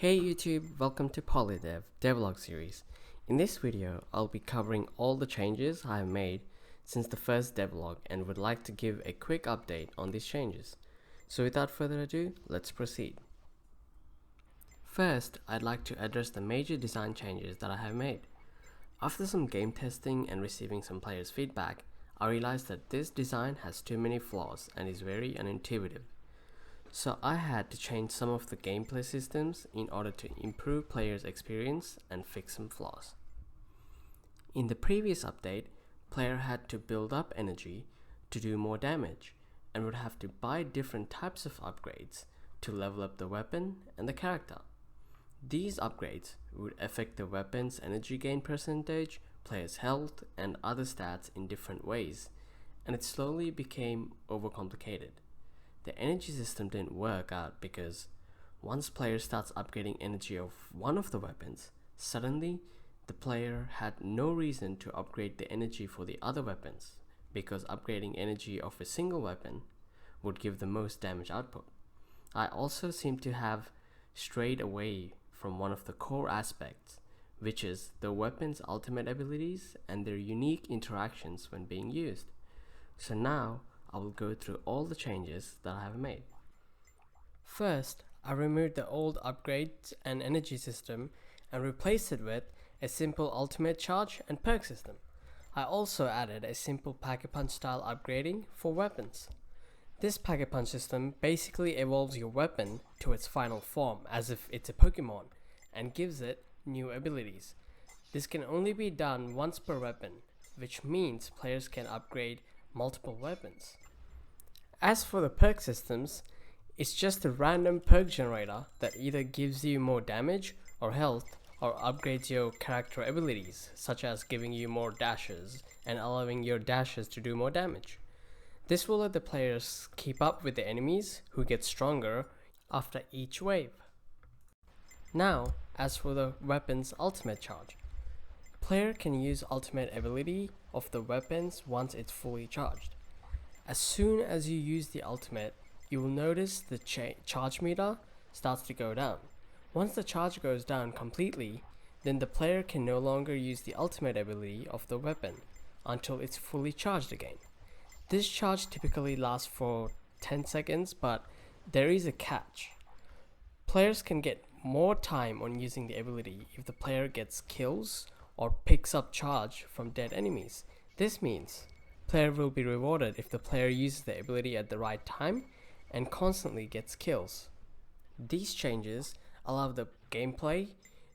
Hey YouTube, welcome to Polydev Devlog series. In this video, I'll be covering all the changes I have made since the first devlog and would like to give a quick update on these changes. So without further ado, let's proceed. First, I'd like to address the major design changes that I have made. After some game testing and receiving some players' feedback, I realized that this design has too many flaws and is very unintuitive. So I had to change some of the gameplay systems in order to improve players' experience and fix some flaws. In the previous update, player had to build up energy to do more damage and would have to buy different types of upgrades to level up the weapon and the character. These upgrades would affect the weapon's energy gain percentage, player's health, and other stats in different ways, and it slowly became overcomplicated. The energy system didn't work out because once player starts upgrading energy of one of the weapons, suddenly the player had no reason to upgrade the energy for the other weapons because upgrading energy of a single weapon would give the most damage output. I also seem to have strayed away from one of the core aspects, which is the weapon's ultimate abilities and their unique interactions when being used. So now I will go through all the changes that I have made. First, I removed the old upgrades and energy system and replaced it with a simple ultimate charge and perk system. I also added a simple Pack-a-Punch style upgrading for weapons. This Pack-a-Punch system basically evolves your weapon to its final form as if it's a Pokemon and gives it new abilities. This can only be done once per weapon, which means players can upgrade multiple weapons. As for the perk systems, it's just a random perk generator that either gives you more damage or health or upgrades your character abilities, such as giving you more dashes and allowing your dashes to do more damage. This will let the players keep up with the enemies who get stronger after each wave. Now, as for the weapon's ultimate charge, player can use ultimate ability of the weapons once it's fully charged. As soon as you use the ultimate, you will notice the charge meter starts to go down. Once the charge goes down completely, then the player can no longer use the ultimate ability of the weapon until it's fully charged again. This charge typically lasts for 10 seconds, but there is a catch. Players can get more time on using the ability if the player gets kills or picks up charge from dead enemies. This means player will be rewarded if the player uses the ability at the right time and constantly gets kills. These changes allow the gameplay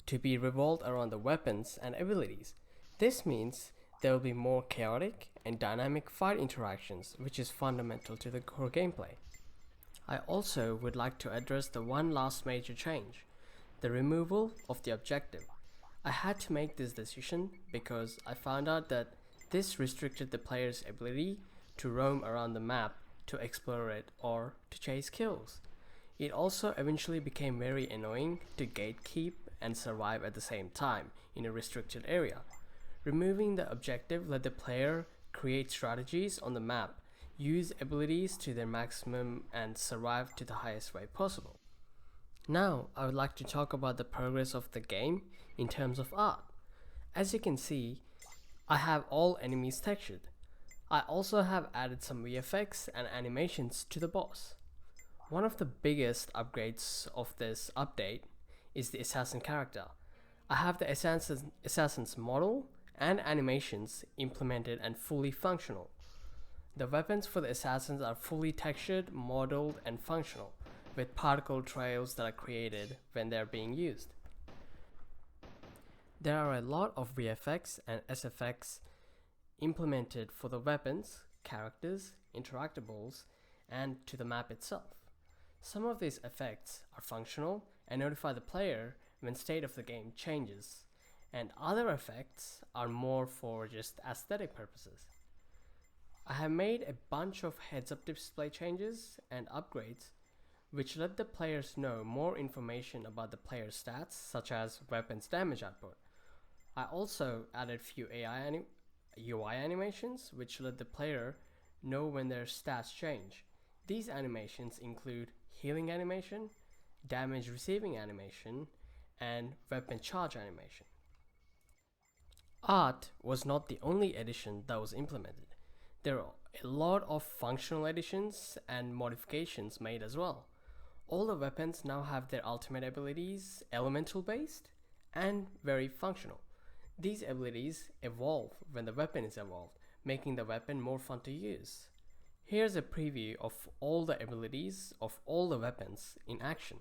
to be revolved around the weapons and abilities. This means there will be more chaotic and dynamic fight interactions, which is fundamental to the core gameplay. I also would like to address the one last major change, the removal of the objective. I had to make this decision because I found out that this restricted the player's ability to roam around the map to explore it or to chase kills. It also eventually became very annoying to gatekeep and survive at the same time in a restricted area. Removing the objective let the player create strategies on the map, use abilities to their maximum and survive to the highest way possible. Now, I would like to talk about the progress of the game in terms of art. As you can see, I have all enemies textured. I also have added some VFX and animations to the boss. One of the biggest upgrades of this update is the assassin character. I have the assassin's model and animations implemented and fully functional. The weapons for the assassins are fully textured, modeled, and functional, with particle trails that are created when they are being used. There are a lot of VFX and SFX implemented for the weapons, characters, interactables, and to the map itself. Some of these effects are functional and notify the player when state of the game changes, and other effects are more for just aesthetic purposes. I have made a bunch of heads-up display changes and upgrades which let the players know more information about the player's stats, such as weapons damage output. I also added few UI animations which let the player know when their stats change. These animations include healing animation, damage receiving animation, and weapon charge animation. Art was not the only addition that was implemented. There are a lot of functional additions and modifications made as well. All the weapons now have their ultimate abilities elemental based and very functional. These abilities evolve when the weapon is evolved, making the weapon more fun to use. Here's a preview of all the abilities of all the weapons in action.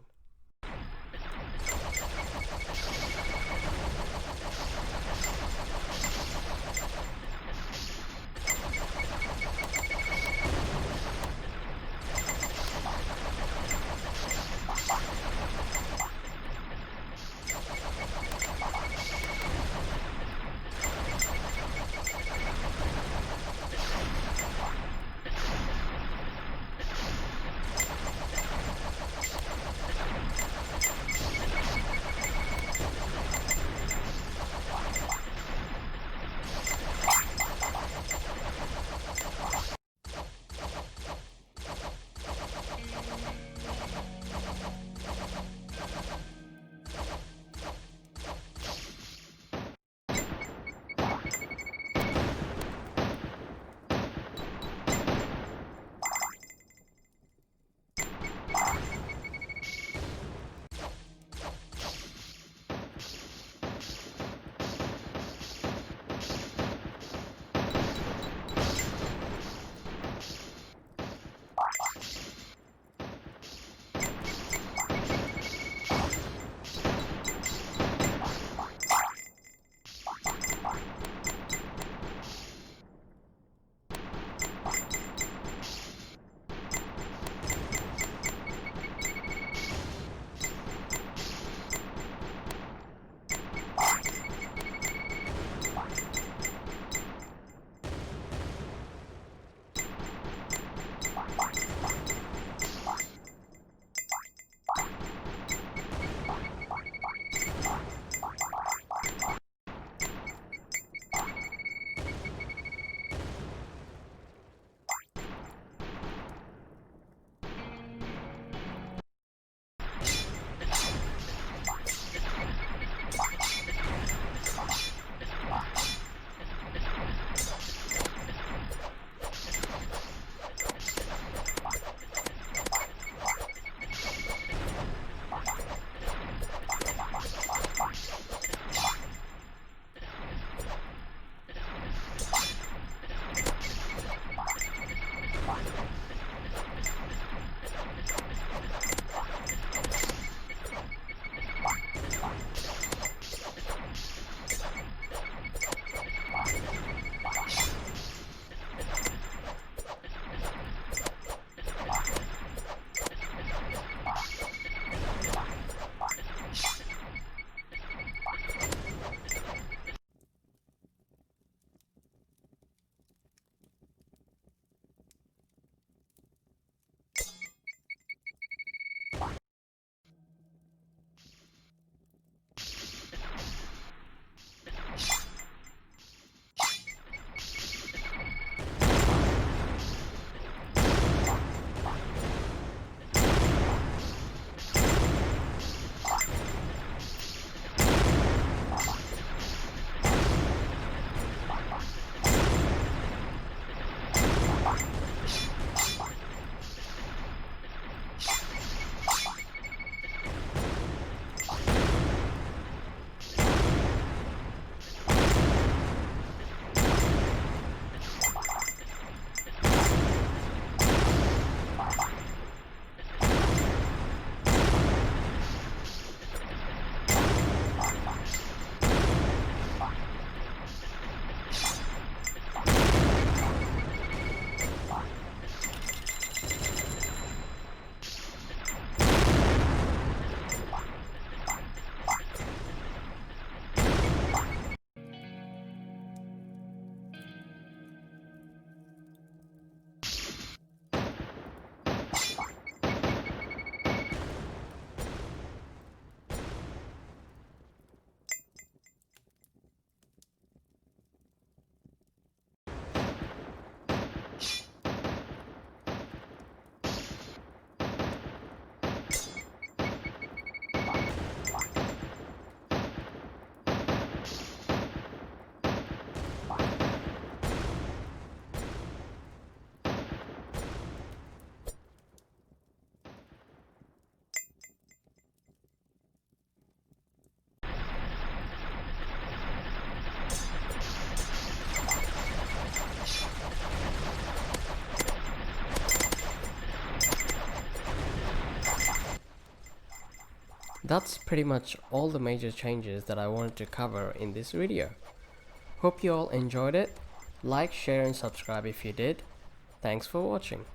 That's pretty much all the major changes that I wanted to cover in this video. Hope you all enjoyed it. Like, share and subscribe if you did. Thanks for watching.